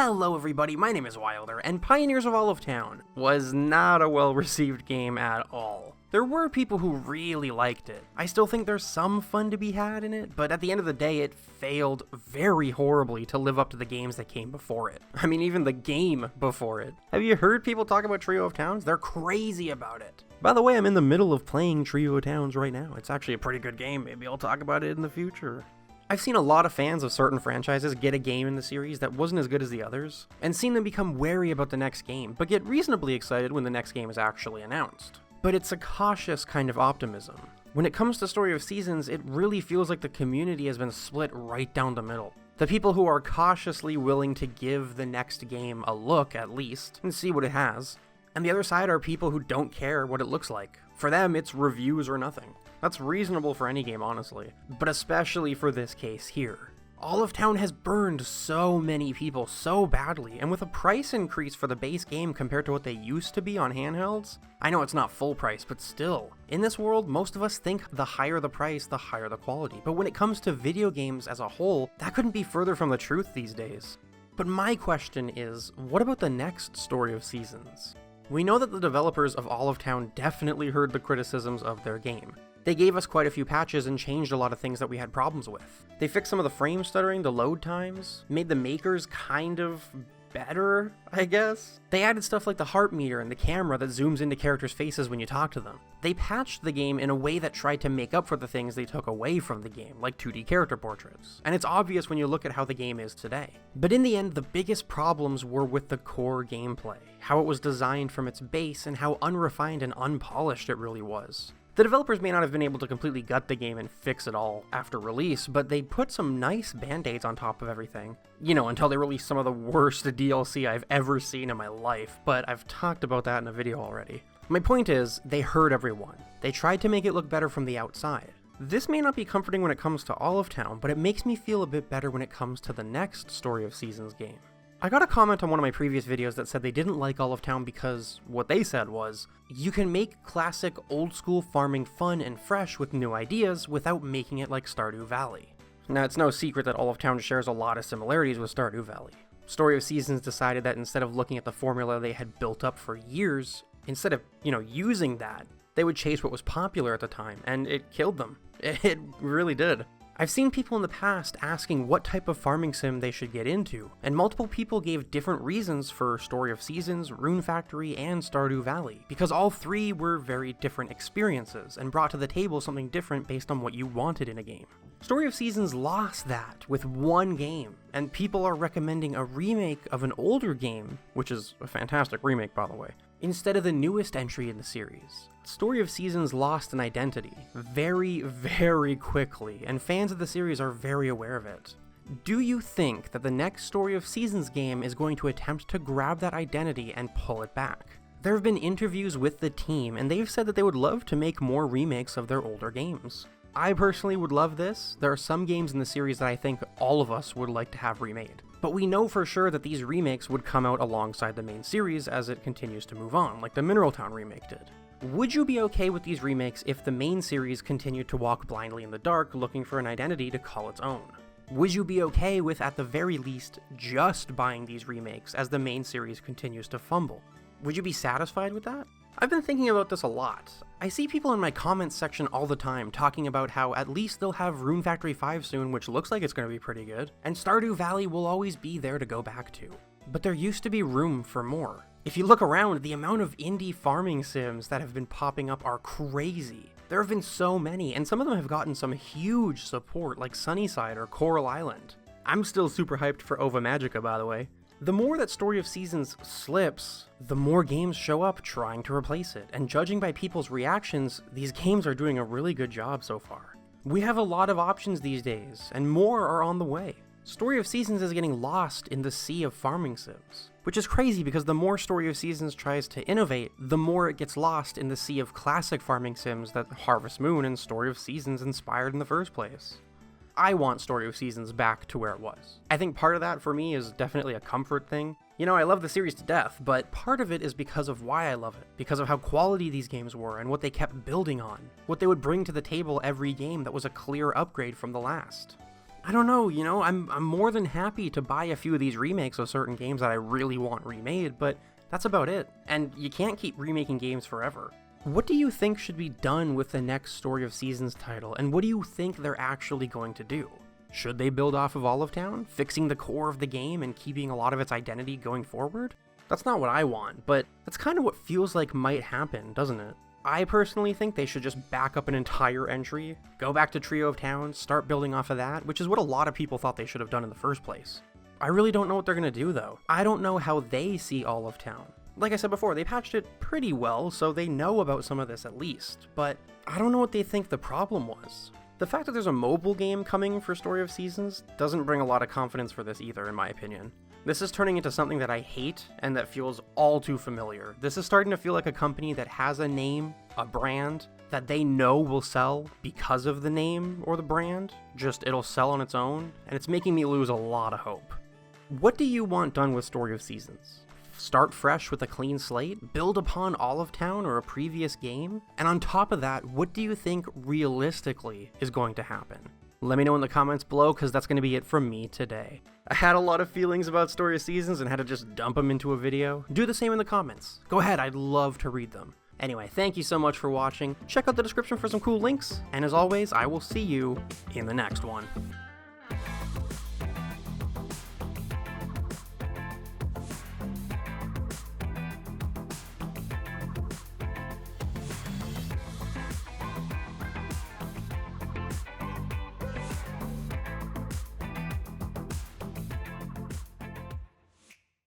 Hello everybody, my name is Wilder, and Pioneers of Olive Town was not a well-received game at all. There were people who really liked it. I still think there's some fun to be had in it, but at the end of the day it failed very horribly to live up to the games that came before it. I mean, even the game before it. Have you heard people talk about Trio of Towns? They're crazy about it. By the way, I'm in the middle of playing Trio of Towns right now. It's actually a pretty good game. Maybe I'll talk about it in the future. I've seen a lot of fans of certain franchises get a game in the series that wasn't as good as the others, and seen them become wary about the next game, but get reasonably excited when the next game is actually announced. But it's a cautious kind of optimism. When it comes to Story of Seasons, it really feels like the community has been split right down the middle. The people who are cautiously willing to give the next game a look, at least, and see what it has, and the other side are people who don't care what it looks like. For them, it's reviews or nothing. That's reasonable for any game, honestly, but especially for this case here. Olive Town has burned so many people so badly, and with a price increase for the base game compared to what they used to be on handhelds, I know it's not full price, but still. In this world, most of us think the higher the price, the higher the quality, but when it comes to video games as a whole, that couldn't be further from the truth these days. But my question is, what about the next Story of Seasons? We know that the developers of Olive Town definitely heard the criticisms of their game. They gave us quite a few patches and changed a lot of things that we had problems with. They fixed some of the frame stuttering, the load times, made the makers kind of better, I guess. They added stuff like the heart meter and the camera that zooms into characters' faces when you talk to them. They patched the game in a way that tried to make up for the things they took away from the game, like 2D character portraits. And it's obvious when you look at how the game is today. But in the end, the biggest problems were with the core gameplay, how it was designed from its base, and how unrefined and unpolished it really was. The developers may not have been able to completely gut the game and fix it all after release, but they put some nice band-aids on top of everything. You know, until they released some of the worst DLC I've ever seen in my life, but I've talked about that in a video already. My point is, they heard everyone. They tried to make it look better from the outside. This may not be comforting when it comes to Olive Town, but it makes me feel a bit better when it comes to the next Story of Seasons game. I got a comment on one of my previous videos that said they didn't like Olive Town because what they said was, you can make classic old school farming fun and fresh with new ideas without making it like Stardew Valley. Now, it's no secret that Olive Town shares a lot of similarities with Stardew Valley. Story of Seasons decided that instead of looking at the formula they had built up for years, instead of, using that, they would chase what was popular at the time, and it killed them. It really did. I've seen people in the past asking what type of farming sim they should get into, and multiple people gave different reasons for Story of Seasons, Rune Factory, and Stardew Valley, because all three were very different experiences, and brought to the table something different based on what you wanted in a game. Story of Seasons lost that with one game, and people are recommending a remake of an older game, which is a fantastic remake by the way, instead of the newest entry in the series. Story of Seasons lost an identity very, very quickly, and fans of the series are very aware of it. Do you think that the next Story of Seasons game is going to attempt to grab that identity and pull it back? There have been interviews with the team, and they've said that they would love to make more remakes of their older games. I personally would love this. There are some games in the series that I think all of us would like to have remade. But we know for sure that these remakes would come out alongside the main series as it continues to move on, like the Mineral Town remake did. Would you be okay with these remakes if the main series continued to walk blindly in the dark looking for an identity to call its own? Would you be okay with, at the very least, just buying these remakes as the main series continues to fumble? Would you be satisfied with that? I've been thinking about this a lot. I see people in my comments section all the time talking about how at least they'll have Rune Factory 5 soon, which looks like it's going to be pretty good, and Stardew Valley will always be there to go back to. But there used to be room for more. If you look around, the amount of indie farming sims that have been popping up are crazy. There have been so many, and some of them have gotten some huge support, like Sunnyside or Coral Island. I'm still super hyped for Ova Magica, by the way. The more that Story of Seasons slips, the more games show up trying to replace it, and judging by people's reactions, these games are doing a really good job so far. We have a lot of options these days, and more are on the way. Story of Seasons is getting lost in the sea of farming sims, which is crazy because the more Story of Seasons tries to innovate, the more it gets lost in the sea of classic farming sims that Harvest Moon and Story of Seasons inspired in the first place. I want Story of Seasons back to where it was. I think part of that for me is definitely a comfort thing. I love the series to death, but part of it is because of why I love it, because of how quality these games were and what they kept building on, what they would bring to the table every game that was a clear upgrade from the last. I don't know, you know, I'm more than happy to buy a few of these remakes of certain games that I really want remade, but that's about it. And you can't keep remaking games forever. What do you think should be done with the next Story of Seasons title, and what do you think they're actually going to do? Should they build off of Olive Town, fixing the core of the game and keeping a lot of its identity going forward? That's not what I want, but that's kind of what feels like might happen, doesn't it? I personally think they should just back up an entire entry, go back to Trio of Towns, start building off of that, which is what a lot of people thought they should have done in the first place. I really don't know what they're gonna do though. I don't know how they see Olive Town. Like I said before, they patched it pretty well, so they know about some of this at least, but I don't know what they think the problem was. The fact that there's a mobile game coming for Story of Seasons doesn't bring a lot of confidence for this either, in my opinion. This is turning into something that I hate and that feels all too familiar. This is starting to feel like a company that has a name, a brand, that they know will sell because of the name or the brand, just it'll sell on its own, and it's making me lose a lot of hope. What do you want done with Story of Seasons? Start fresh with a clean slate? Build upon Olive Town or a previous game? And on top of that, what do you think realistically is going to happen? Let me know in the comments below, because that's going to be it from me today. I had a lot of feelings about Story of Seasons and had to just dump them into a video. Do the same in the comments. Go ahead, I'd love to read them. Anyway, thank you so much for watching. Check out the description for some cool links, and as always, I will see you in the next one.